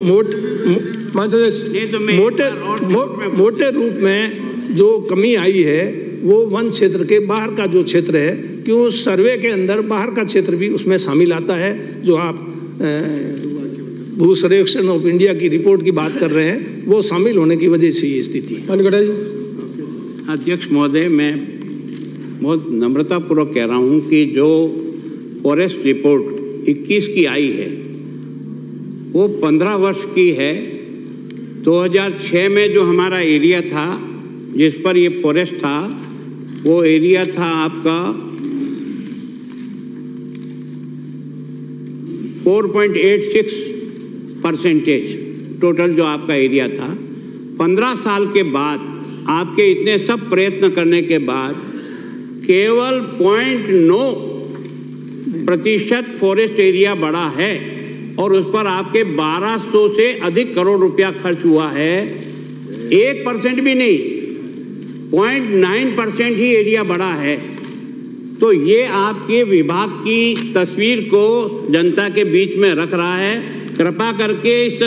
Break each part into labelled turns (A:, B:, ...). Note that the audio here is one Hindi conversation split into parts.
A: मोटे रूप में जो कमी आई है वो वन क्षेत्र के बाहर का जो क्षेत्र है, क्यों सर्वे के अंदर बाहर का क्षेत्र भी उसमें शामिल आता है। जो आप भू सर्वेक्षण ऑफ इंडिया की रिपोर्ट की बात कर रहे हैं, वो शामिल होने की वजह से ये स्थिति है।
B: अध्यक्ष महोदय, मैं बहुत नम्रतापूर्वक कह रहा हूं कि जो फॉरेस्ट रिपोर्ट 21 की आई है वो 15 वर्ष की है। 2006 में जो हमारा एरिया था जिस पर ये फॉरेस्ट था, वो एरिया था आपका 4.86% टोटल जो आपका एरिया था। 15 साल के बाद आपके इतने सब प्रयत्न करने के बाद केवल 0.9% फॉरेस्ट एरिया बढ़ा है और उस पर आपके 1200 से अधिक करोड़ रुपया खर्च हुआ है। 1% भी नहीं, 0.9% ही एरिया बढ़ा है। तो ये आपके विभाग की तस्वीर को जनता के बीच में रख रहा है। कृपा करके इस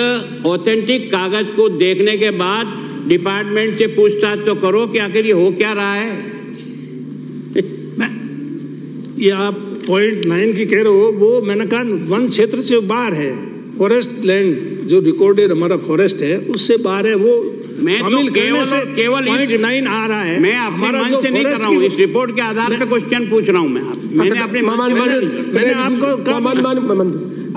B: ऑथेंटिक कागज को देखने के बाद डिपार्टमेंट से पूछताछ तो करो कि आखिर ये हो क्या रहा है।
A: ये आप 0.9 की कह रहे हो, वो मैंने कहा वन क्षेत्र से बाहर है। फॉरेस्ट लैंड जो रिकॉर्डेड हमारा फॉरेस्ट है उससे बाहर है, वो शामिल करने से केवल 0.9 आ रहा है।
B: मैं अपने मन से नहीं कर रहा हूँ, इस रिपोर्ट के आधार पे क्वेश्चन पूछ रहा हूँ। मैंने अपने
A: मैंने आपको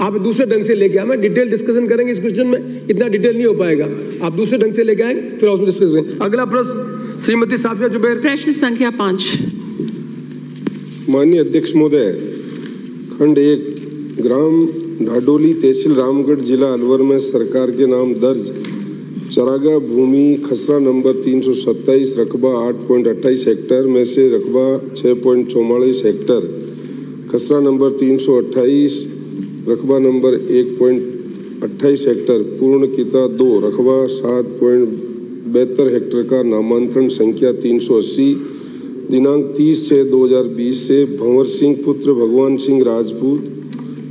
C: आप दूसरे ढंग से लेके आए, मैं डिटेल डिस्कशन करेंगे इस क्वेश्चन में, इतना डिटेल नहीं हो पाएगा। आप दूसरे ढंग से लेके आएंगे फिर उसमें डिस्कस करेंगे। अगला प्रश्न श्रीमती साफिया जुबैर,
D: प्रश्न संख्या 5।
E: माननीय अध्यक्ष महोदय, खंड 1 ग्राम ढाडोली, तहसील रामगढ़, जिला अलवर में सरकार के नाम दर्ज चरागाह भूमि खसरा नंबर 327, रकबा 8.28 हेक्टर में से रकबा 6.44 हेक्टर, खसरा नंबर 328, रकबा नंबर 1.28 हेक्टर, पूर्ण किता 2, रकबा 7.72 हेक्टर का नामांतरण संख्या 380 दिनांक 30/6/2020 से भंवर सिंह पुत्र भगवान सिंह राजपूत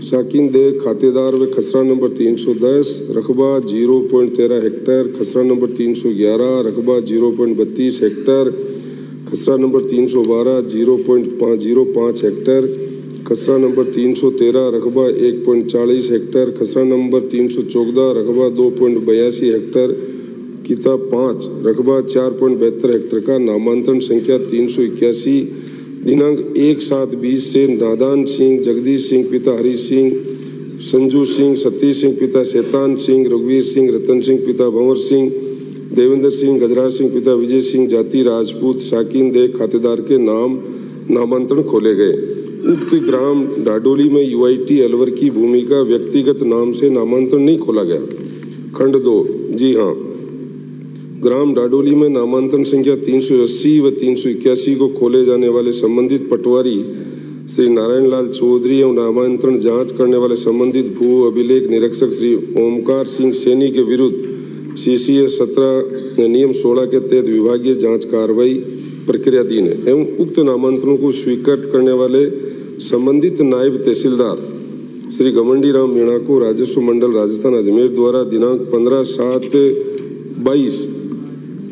E: शाकिंदे खातेदार व खसरा नंबर 310, रकबा 0.13 हेक्टर, खसरा नंबर 311, रकबा 0.32 हेक्टर, खसरा नंबर 312 0.05 हेक्टर, खसरा नंबर 313, रकबा 1.40 हेक्टर, खसरा नंबर 314, रकबा 2.82 हेक्टर, किताब 5, रकबा 4.72 हेक्टर का नामांतरण संख्या 381 दिनांक 1/7/20 से नादान सिंह, जगदीश सिंह पिता हरी सिंह, संजू सिंह, सतीश सिंह पिता शैतान सिंह, रघुवीर सिंह, रतन सिंह पिता भंवर सिंह, देवेंद्र सिंह, गजराज सिंह पिता विजय सिंह, जाति राजपूत शाकिन दे खातेदार के नाम नामांतरण खोले गए। उक्त ग्राम डाडोली में यूआईटी अलवर की भूमि का व्यक्तिगत नाम से नामांतरण नहीं खोला गया। खंड 2 जी हाँ, ग्राम डाडोली में नामांतरण संख्या 380 व 381 को खोले जाने वाले संबंधित पटवारी श्री नारायण लाल चौधरी एवं नामांतरण जांच करने वाले संबंधित भू अभिलेख निरीक्षक श्री ओमकार सिंह सैनी के विरुद्ध CCA 17 नियम 16 के तहत विभागीय जांच कार्रवाई प्रक्रियाधीन है एवं उक्त नामांतरणों को स्वीकृत करने वाले संबंधित नायब तहसीलदार श्री घमंडी राम मीणा को राजस्व मंडल राजस्थान अजमेर द्वारा दिनांक 15/7/22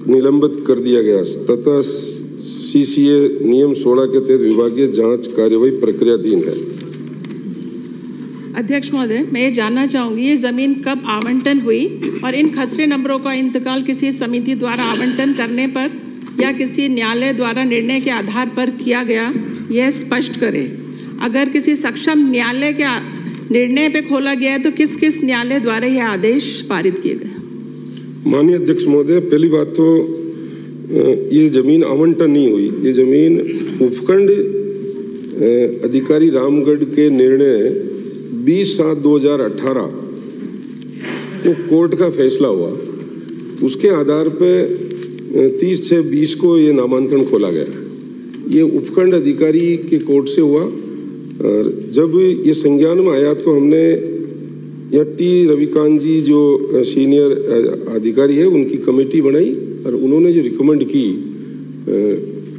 E: निलंबित कर दिया गया तथा CCA नियम 16 के तहत विभागीय जांच कार्यवाही प्रक्रियाधीन है।
D: अध्यक्ष महोदय, मैं ये जानना चाहूंगी ये जमीन कब आवंटन हुई और इन खसरे नंबरों का इंतकाल किसी समिति द्वारा आवंटन करने पर या किसी न्यायालय द्वारा निर्णय के आधार पर किया गया, यह स्पष्ट करें। अगर किसी सक्षम न्यायालय के निर्णय पे खोला गया है तो किस किस न्यायालय द्वारा यह आदेश पारित किए गए?
E: माननीय अध्यक्ष महोदय, पहली बात तो ये जमीन आवंटन नहीं हुई। ये जमीन उपखंड अधिकारी रामगढ़ के निर्णय 20/7/2018 को कोर्ट का फैसला हुआ, उसके आधार पे 30/6/20 को ये नामांतरण खोला गया। ये उपखंड अधिकारी के कोर्ट से हुआ। जब ये संज्ञान में आया तो हमने या T रविकांत जी जो सीनियर अधिकारी है उनकी कमेटी बनाई और उन्होंने जो रिकमेंड की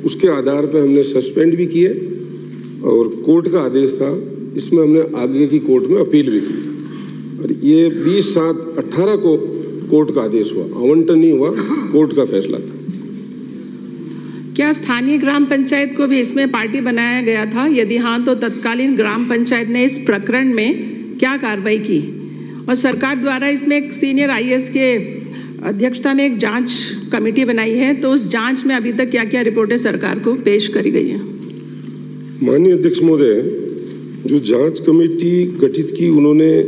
E: उसके आधार पर हमने सस्पेंड भी किए और कोर्ट का आदेश था, इसमें हमने आगे की कोर्ट में अपील भी की। और ये 20/7/18 को कोर्ट का आदेश हुआ, आवंटन नहीं हुआ, कोर्ट का फैसला था।
D: क्या स्थानीय ग्राम पंचायत को भी इसमें पार्टी बनाया गया था? यदि हाँ, तो तत्कालीन ग्राम पंचायत ने इस प्रकरण में क्या कार्रवाई की? और सरकार द्वारा इसमें एक सीनियर IAS के अध्यक्षता में एक जांच कमेटी बनाई है, तो उस जांच में अभी तक क्या क्या रिपोर्टें सरकार को पेश करी गई हैं?
E: माननीय अध्यक्ष महोदय, जो जांच कमेटी गठित की, उन्होंने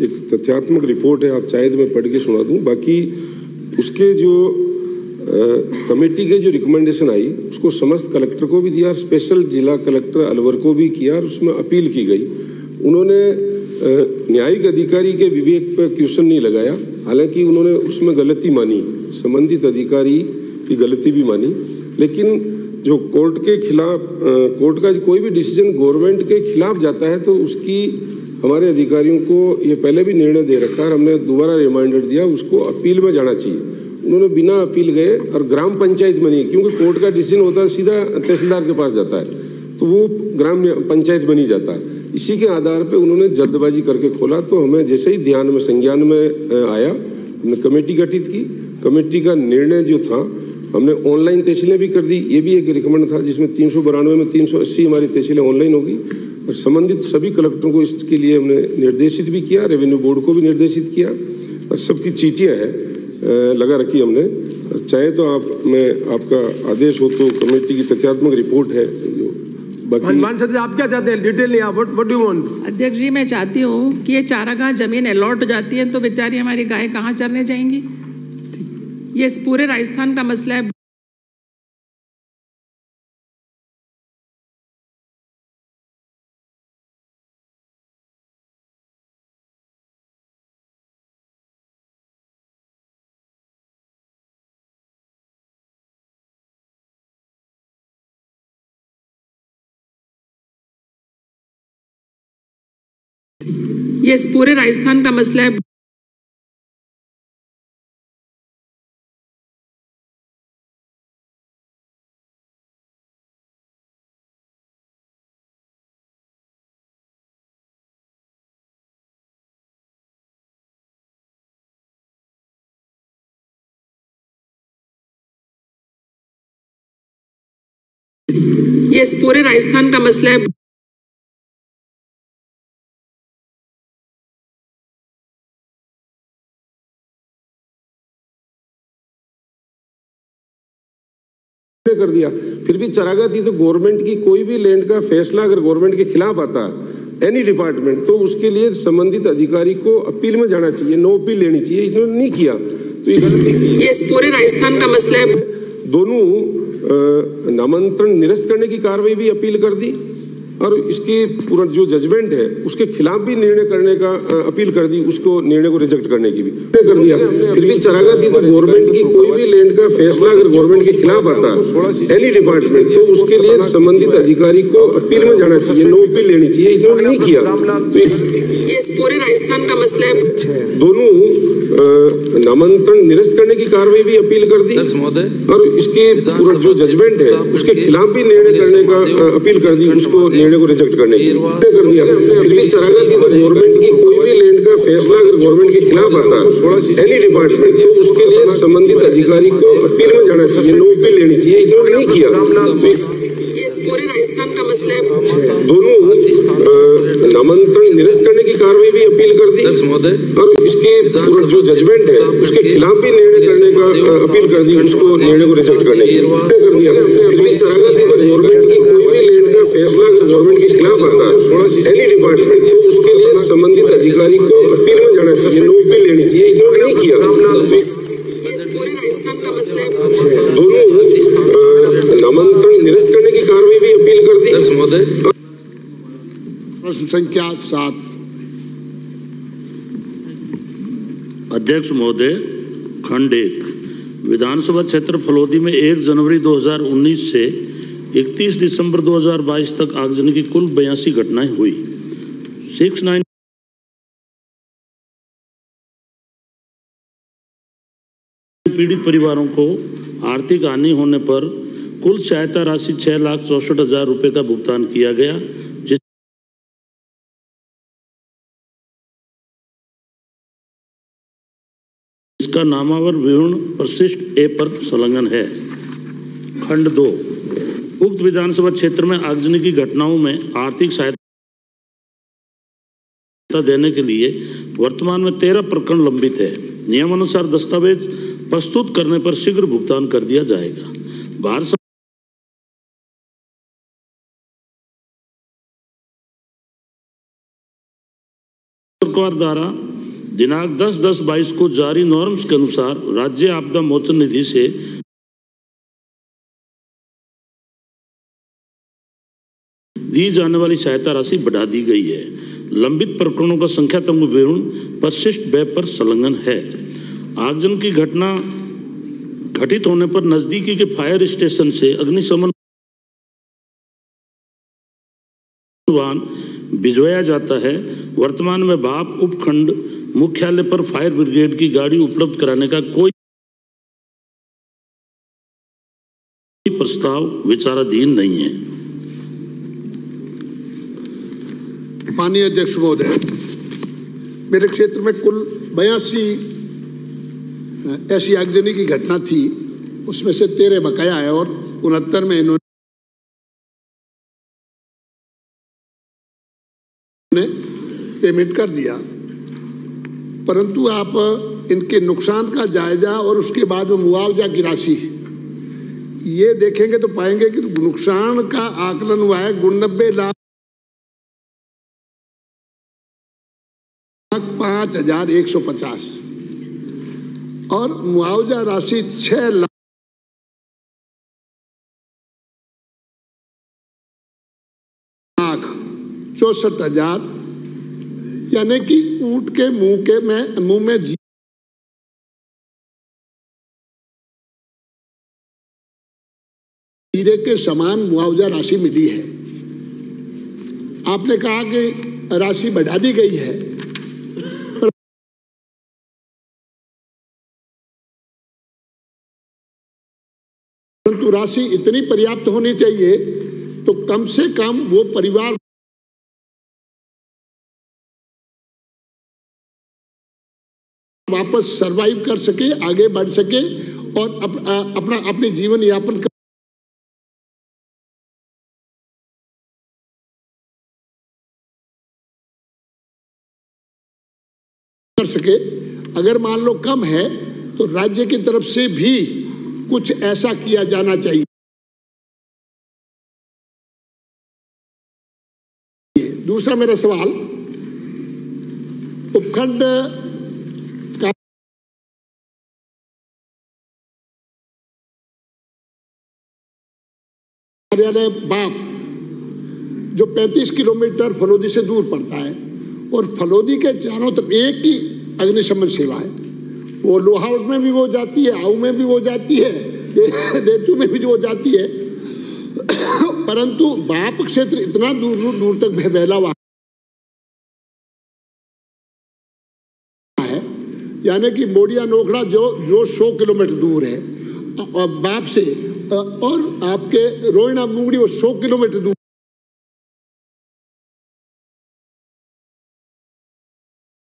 E: एक तथ्यात्मक रिपोर्ट है, आप चाहे तो मैं पढ़ के सुना दूं। बाकी उसके जो कमेटी के जो रिकमेंडेशन आई, उसको समस्त कलेक्टर को भी दिया और स्पेशल जिला कलेक्टर अलवर को भी किया और उसमें अपील की गई। उन्होंने न्यायिक अधिकारी के विवेक पर क्वेश्चन नहीं लगाया, हालांकि उन्होंने उसमें गलती मानी, संबंधित अधिकारी की गलती भी मानी, लेकिन जो कोर्ट के खिलाफ, कोर्ट का कोई भी डिसीजन गवर्नमेंट के खिलाफ जाता है तो उसकी हमारे अधिकारियों को ये पहले भी निर्णय दे रखा है, हमने दोबारा रिमाइंडर दिया, उसको अपील में जाना चाहिए। उन्होंने बिना अपील गए और ग्राम पंचायत में नहीं, क्योंकि कोर्ट का डिसीजन होता है सीधा तहसीलदार के पास जाता है, तो वो ग्राम पंचायत में नहीं जाता है। इसी के आधार पे उन्होंने जल्दबाजी करके खोला, तो हमें जैसे ही ध्यान में संज्ञान में आया, हमने कमेटी गठित की। कमेटी का निर्णय जो था, हमने ऑनलाइन तहसीलें भी कर दी, ये भी एक रिकमेंड था, जिसमें 392 में 380 हमारी तहसीलें ऑनलाइन होगी और संबंधित सभी कलेक्टरों को इसके लिए हमने निर्देशित भी किया, रेवेन्यू बोर्ड को भी निर्देशित किया और सबकी चीटियाँ हैं लगा रखी हमने। चाहे तो मैं आपका आदेश हो तो कमेटी की तथ्यात्मक रिपोर्ट है जो बाकी।
C: आप क्या चाहते हैं? डिटेल नहीं, आप व्हाट डू यू वांट?
D: अध्यक्ष जी, मैं चाहती हूँ कि ये चारागाह जमीन अलॉट हो जाती है तो बेचारी हमारी गाय कहाँ चरने जाएंगी? ये पूरे राजस्थान का मसला है। ये पूरे राजस्थान का मसला है। ये पूरे राजस्थान का मसला है।
E: कर दिया, फिर भी चरागाह थी, तो गवर्नमेंट की कोई भी लैंड का फैसला अगर गवर्नमेंट के खिलाफ आता है एनी डिपार्टमेंट, तो उसके लिए संबंधित अधिकारी को अपील में जाना चाहिए, नो अपील लेनी चाहिए। इन्होंने नहीं किया तो ये गलती की।
D: ये पूरे राजस्थान का मसला है।
E: दोनों नामांतरण निरस्त करने की कार्रवाई भी अपील कर दी और इसकी पूरा जो जजमेंट है उसके खिलाफ भी निर्णय करने का अपील कर दी, उसको निर्णय को रिजेक्ट करने की भी कर दिया। फिर भी चरागाह थी, तो गवर्नमेंट की कोई भी लैंड का फैसला अगर गवर्नमेंट के खिलाफ आता है एनी डिपार्टमेंट, तो उसके लिए संबंधित अधिकारी को अपील में जाना चाहिए, नो अपील लेनी चाहिए। इन्होंने नहीं किया तो
D: ये पूरे राजस्थान का मसला है।
E: दोनों नामांतरण निरस्त करने की कार्रवाई भी अपील कर दी और इसकी पूरा जो जजमेंट है उसके खिलाफ भी निर्णय करने का अपील कर दी, उसको निर्णय को रिजेक्ट करने की कर दिया। फिर भी चरागाह थी, तो गवर्नमेंट की कोई भी लैंड का फैसला अगर गवर्नमेंट के खिलाफ आता है एनी डिपार्टमेंट, तो उसके लिए संबंधित अधिकारी को अपील में जाना चाहिए, नो अपील लेनी चाहिए। इन्होंने नहीं किया तो
D: पूरे राजस्थान का मसला है।
E: दोनों नामांतरण निरस्त करने की कार्रवाई भी अपील कर दी और इसके पूरा जो जजमेंट है उसके खिलाफ भी निर्णय करने का अपील कर दी, उसको निर्णय को रिजेक्ट करने की कर दिया। फिर भी चरागाह थी, तो गवर्नमेंट की कोई भी लैंड का फैसला अगर गवर्नमेंट के खिलाफ आता है एनी डिपार्टमेंट, तो उसके लिए संबंधित अधिकारी को अपील में जाना चाहिए, नो अपील लेनी चाहिए। इन्होंने नहीं किया तो दोनों नामांतरण निरस्त करने की कार्रवाई भी अपील कर दी।
F: प्रश्न संख्या 7।
G: अध्यक्ष महोदय, खंड 1 विधानसभा क्षेत्र फलोदी में 1 जनवरी 2019 से 31 दिसंबर 2022 तक आगजनी की कुल 82 घटनाएं हुई। 69 पीड़ित परिवारों को आर्थिक हानि होने पर कुल सहायता राशि 6,64,000 रुपये का भुगतान किया गया। इसका नामावर विवरण परिशिष्ट ए पर संलग्न है। खंड 2, उक्त विधानसभा क्षेत्र में आगजनी की घटनाओं में आर्थिक सहायता देने के लिए वर्तमान में 13 प्रकरण लंबित है। नियमानुसार दस्तावेज प्रस्तुत करने पर शीघ्र भुगतान कर दिया जाएगा। भारत सरकार द्वारा दिनांक 10/10/22 को जारी नॉर्म्स के अनुसार राज्य आपदा मोचन निधि से दी जाने वाली सहायता राशि बढ़ा दी गई है। लंबित प्रकरणों का संख्यात्मक विवरण परिशिष्ट ब पर संलग्न है। आगजनी की घटना घटित होने पर नजदीकी के फायर स्टेशन से अग्निशमन वाहन भिजवाया जाता है। वर्तमान में भाप उपखंड मुख्यालय पर फायर ब्रिगेड की गाड़ी उपलब्ध कराने का कोई प्रस्ताव विचाराधीन नहीं है।
F: माननीय अध्यक्ष महोदय, मेरे क्षेत्र में कुल 82 ऐसी आगजनी की घटना थी, उसमें से 13 बकाया है और 69 में इन्होंने पेमेंट कर दिया। परंतु आप इनके नुकसान का जायजा और उसके बाद में मुआवजा की राशि ये देखेंगे तो पाएंगे कि नुकसान का आकलन हुआ है 89,05,150 और मुआवजा राशि 6,64,000, यानी कि ऊंट के मुंह में जीरे के समान मुआवजा राशि मिली है। आपने कहा कि राशि बढ़ा दी गई है, परंतु राशि इतनी पर्याप्त होनी चाहिए तो कम से कम वो परिवार वापस सरवाइव कर सके, आगे बढ़ सके और अपनी जीवन यापन कर सके। अगर मान लो कम है तो राज्य की तरफ से भी कुछ ऐसा किया जाना चाहिए। दूसरा मेरा सवाल, उपखंड कार्यालय बाप जो 35 किलोमीटर फलोदी से दूर पड़ता है और फलोदी के चारों तरफ एक ही अग्निशमन सेवा है। वो लोहावट में भी वो जाती है, आऊ में भी वो जाती है, देचू में भी वो जाती है, परंतु बाप क्षेत्र इतना दूर दूर तक फैला हुआ है, यानी कि मोडिया नोखड़ा जो 100 किलोमीटर दूर है बाप से, और आपके रोहिणा मुंगड़ी वो 100 किलोमीटर दूर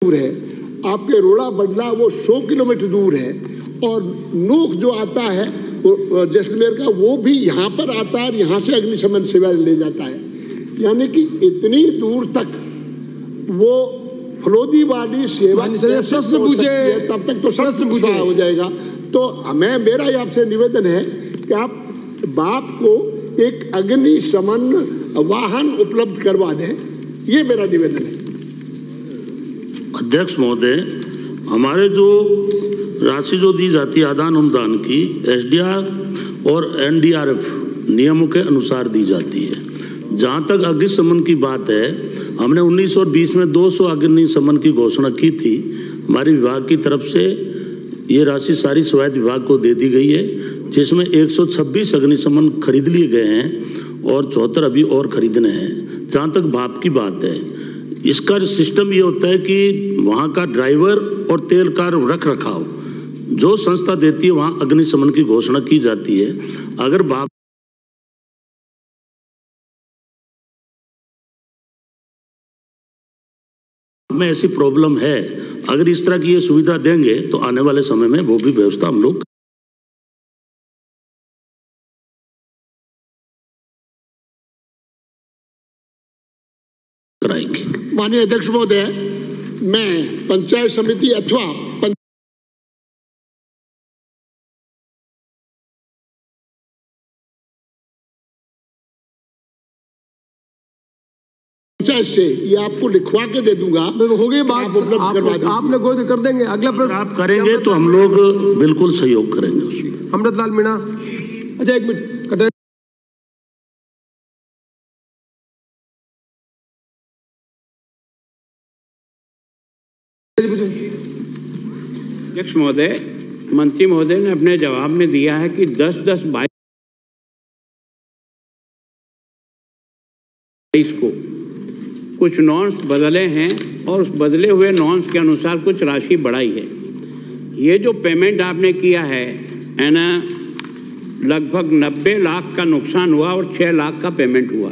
F: है, आपके रोड़ा बडला वो 100 किलोमीटर दूर है, और नोख जो आता है वो जैसलमेर का वो भी यहाँ पर आता है और यहाँ से अग्निशमन सेवा ले जाता है। यानी कि इतनी दूर तक वो फलोदी वाली सेवा
C: प्रश्न पूछे,
F: तब तक तो सब हो जाएगा। तो मेरा ही आपसे निवेदन है कि आप बाप को एक अग्निशमन वाहन उपलब्ध करवा दें, ये मेरा निवेदन है।
G: अध्यक्ष महोदय, हमारे जो राशि जो दी जाती है आदान अनुदान की SDR और NDRF नियमों के अनुसार दी जाती है। जहाँ तक अग्निशमन की बात है, हमने 19 और 20 में 200 अग्निशमन की घोषणा की थी। हमारे विभाग की तरफ से ये राशि सारी स्वायत्त विभाग को दे दी गई है, जिसमें 126 अग्निशमन खरीद लिए गए हैं और 74 अभी और खरीदने हैं। जहाँ तक भाप की बात है, इसका सिस्टम ये होता है कि वहाँ का ड्राइवर और तेल का रख रखाव जो संस्था देती है, वहाँ अग्निशमन की घोषणा की जाती है। अगर भाप में ऐसी प्रॉब्लम है, अगर इस तरह की ये सुविधा देंगे तो आने वाले समय में वो भी व्यवस्था हम लोग कराएंगे।
F: माननीय अध्यक्ष महोदय, मैं पंचायत समिति अथवा पंचायत से ये आपको लिखवा के दे दूंगा।
C: हो गई बात,
F: आप उपलब्ध करवा दीजिए।
C: आपने कोई कर देंगे। अगला प्रश्न
G: आप करेंगे तो हम लोग बिल्कुल सहयोग करेंगे उसमें।
C: अमृतलाल मीणा। अच्छा एक मिनट कटा।
B: अध्यक्ष महोदय, मंत्री महोदय ने अपने जवाब में दिया है कि 10-10-22 को कुछ नॉर्म्स बदले हैं और उस बदले हुए नॉर्म्स के अनुसार कुछ राशि बढ़ाई है। ये जो पेमेंट आपने किया है ना, लगभग 90 लाख का नुकसान हुआ और 6 लाख का पेमेंट हुआ,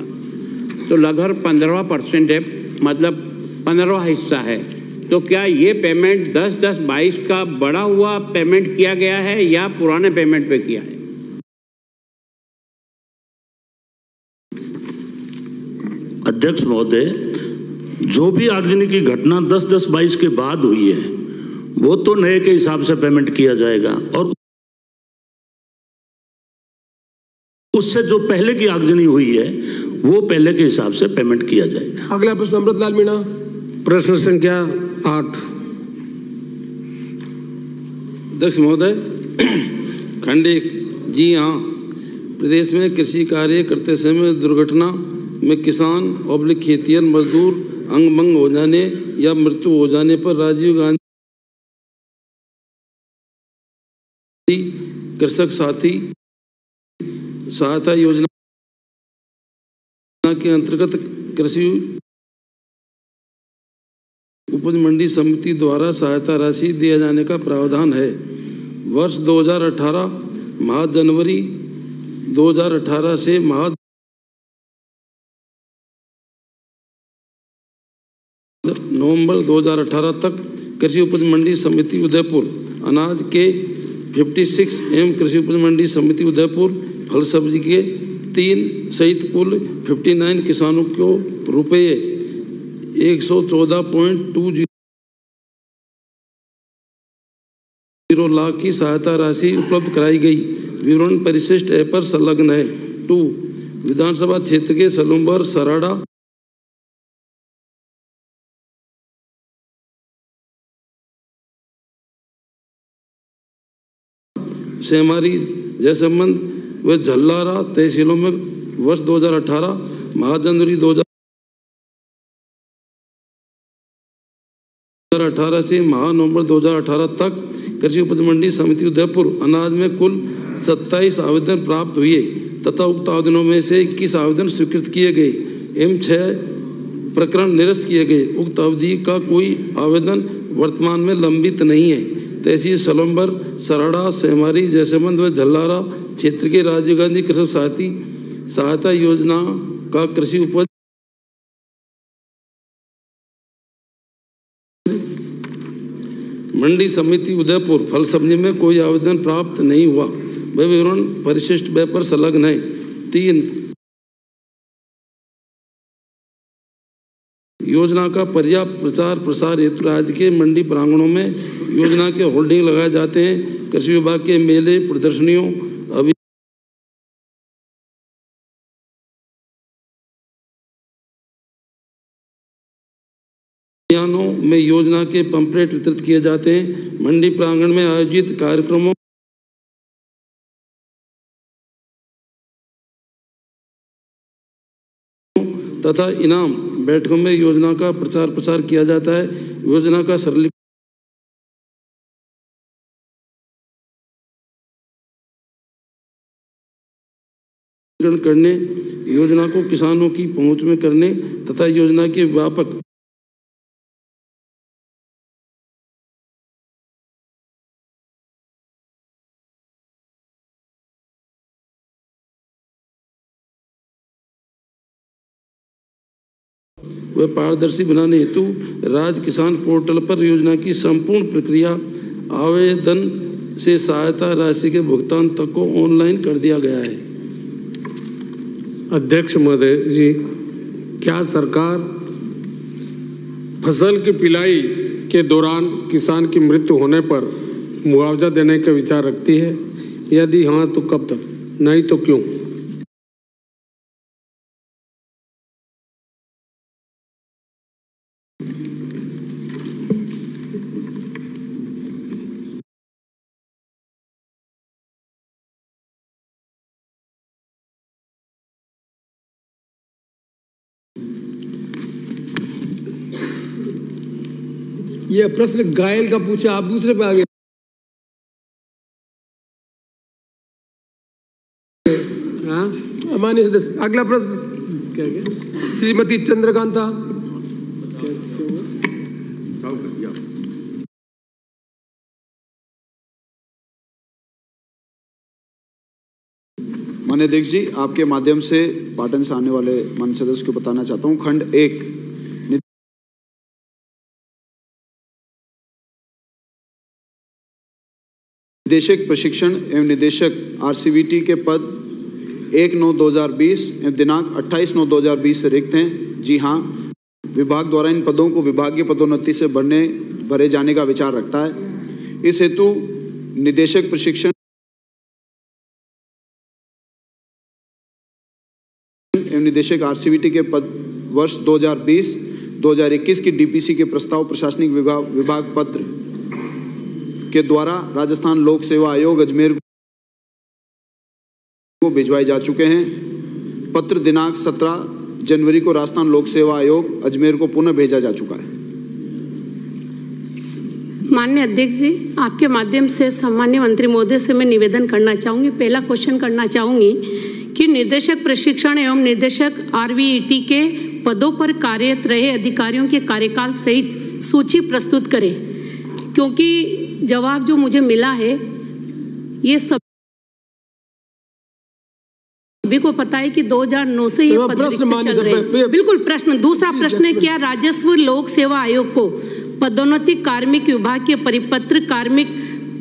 B: तो लगभग 15% है, मतलब 15वां हिस्सा है। तो क्या ये पेमेंट 10-10-22 का बढ़ा हुआ पेमेंट किया गया है या पुराने पेमेंट पे किया है?
G: अध्यक्ष महोदय, जो भी आगजनी की घटना 10-10-22 के बाद हुई है वो तो नए के हिसाब से पेमेंट किया जाएगा और उससे जो पहले की आगजनी हुई है वो पहले के हिसाब से पेमेंट किया जाएगा।
C: अगला प्रश्न अमृतलाल मीणा।
A: प्रश्न संख्या 8।
H: अध्यक्ष महोदय, खंड 1। जी हाँ, प्रदेश में कृषि कार्य करते समय दुर्घटना में किसान ऑब्लिक खेतिहर मजदूर अंग भंग हो जाने या मृत्यु हो जाने पर राजीव गांधी कृषक साथी सहायता योजना के अंतर्गत कृषि उपज मंडी समिति द्वारा सहायता राशि दिए जाने का प्रावधान है। वर्ष 2018 माह जनवरी 2018 से माह नवंबर 2018 तक कृषि उपज मंडी समिति उदयपुर अनाज के 56 एवं कृषि उपज मंडी समिति उदयपुर फल सब्जी के 3 सहित कुल 59 किसानों को रुपये 114.20 लाख की सहायता राशि उपलब्ध कराई गई। विवरण परिशिष्ट ऐप पर संलग्न है। 2 विधानसभा क्षेत्र के सलूम्बर सराड़ा सेमारी जयसंबंध व झल्लारा तहसीलों में वर्ष 2018 माह जनवरी 2018 से माह नवंबर 2018 तक कृषि उपज मंडी समिति उदयपुर अनाज में कुल 27 आवेदन प्राप्त हुए तथा उक्त आवेदनों में से 21 आवेदन स्वीकृत किए गए एवं 6 प्रकरण निरस्त किए गए। उक्त अवधि का कोई आवेदन वर्तमान में लंबित नहीं है। तहसील सलम्बर सराड़ा सेमारी जयसमंद व झल्लारा क्षेत्र के राजीव गांधी कृषक सहायता योजना का कृषि उपज मंडी समिति उदयपुर फल सब्जी में कोई आवेदन प्राप्त नहीं हुआ। वह विवरण परिशिष्ट व्यय पर संलग्न है। 3 योजना का पर्याप्त प्रचार प्रसार हेतु राज्य के मंडी प्रांगणों में योजना के होर्डिंग लगाए जाते हैं। कृषि विभाग के मेले प्रदर्शनियों अभियानों में योजना के पंपलेट वितरित किए जाते हैं। मंडी प्रांगण में आयोजित कार्यक्रमों तथा इनाम बैठकों में योजना का प्रचार प्रसार किया जाता है। योजना का सरलीकरण करने, योजना को किसानों की पहुंच में करने तथा योजना के व्यापक व पारदर्शी बनाने हेतु राज्य किसान पोर्टल पर योजना की संपूर्ण प्रक्रिया आवेदन से सहायता राशि के भुगतान तक को ऑनलाइन कर दिया गया है।
I: अध्यक्ष महोदय जी, क्या सरकार फसल की पिलाई के दौरान किसान की मृत्यु होने पर मुआवजा देने का विचार रखती है? यदि हाँ तो कब तक, नहीं तो क्यों?
C: ये प्रश्न घायल का पूछा, आप दूसरे पे आ गए। माननीय सदस्य, अगला प्रश्न श्रीमती चंद्रकांता।
J: माननीय अध्यक्ष जी, आपके माध्यम से पाटन से आने वाले माननीय सदस्य को बताना चाहता हूँ। खंड 1 निदेशक प्रशिक्षण एवं निदेशक RCVT के पद 1/9/2020 एवं दिनांक 28/9/2020 से रिक्त हैं। जी हाँ, विभाग द्वारा इन पदों को विभागीय पदोन्नति से भरे जाने का विचार रखता है। इस हेतु निदेशक प्रशिक्षण एवं निदेशक RCVT के पद वर्ष 2020-2021 की DPC के प्रस्ताव प्रशासनिक विभाग पत्र के द्वारा राजस्थान लोक सेवा आयोग अजमेर को भिजवाए जा चुके हैं। पत्र दिनांक 17 जनवरी को राजस्थान लोक सेवा आयोग अजमेर को पुनः भेजा जा चुका है।
K: माननीय अध्यक्ष जी, आपके माध्यम से सम्माननीय मंत्री महोदय से मैं निवेदन करना चाहूँगी। पहला क्वेश्चन करना चाहूँगी कि निर्देशक प्रशिक्षण एवं निर्देशक RVET के पदों पर कार्यरत रहे अधिकारियों के कार्यकाल सहित सूची प्रस्तुत करें, क्योंकि जवाब जो मुझे मिला है ये सभी को पता है कि 2009 से ये पद रिक्त चल रहे हैं। बिल्कुल प्रश्न। दूसरा प्रश्न है, क्या राजस्व लोक सेवा आयोग को पदोन्नति कार्मिक विभाग के परिपत्र कार्मिक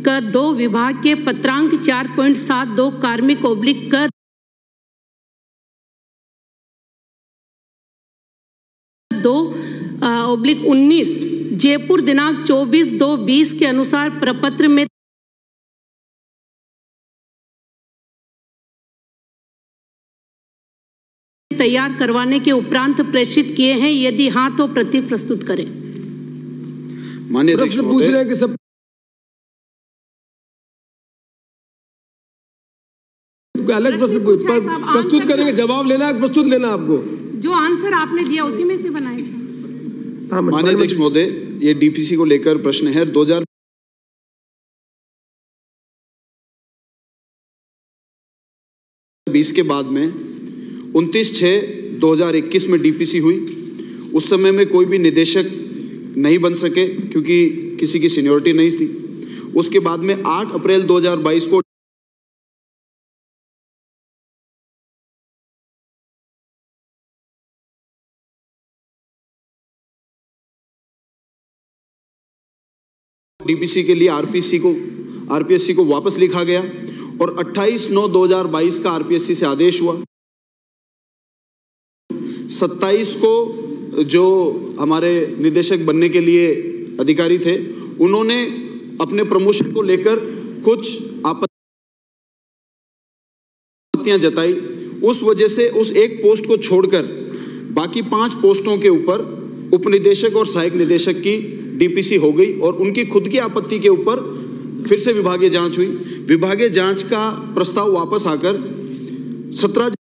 K: क 2 विभाग के पत्रांक 4.72 कार्मिक / 2/19 जयपुर दिनांक 24/2/20 के अनुसार प्रपत्र में तैयार करवाने के उपरांत प्रेषित किए हैं? यदि हाँ तो प्रति प्रस्तुत करें।
J: माननीय अध्यक्ष
C: पूछ रहे हैं कि सब अलग प्रश्न प्रस्तुत करेंगे, जवाब लेना है, प्रस्तुत लेना आपको।
K: जो आंसर आपने दिया उसी में से बनाए।
J: माननीय अध्यक्ष महोदय, ये DPC को लेकर प्रश्न है। 2020 के बाद में 29/6/2021 में DPC हुई। उस समय में कोई भी निदेशक नहीं बन सके क्योंकि किसी की सीनियरिटी नहीं थी। उसके बाद में 8 अप्रैल 2022 को DPC के लिए RPSC को वापस लिखा गया और 28/9/2022 का RPSC से आदेश हुआ। 27 को जो हमारे निदेशक बनने के लिए अधिकारी थे, उन्होंने अपने प्रमोशन को लेकर कुछ आपत्तियां जताई। उस वजह से उस एक पोस्ट को छोड़कर बाकी 5 पोस्टों के ऊपर उपनिदेशक और सहायक निदेशक की DPC हो गई और उनकी खुद की आपत्ति के ऊपर फिर से विभागीय जांच हुई। विभागीय जांच का प्रस्ताव वापस आकर 17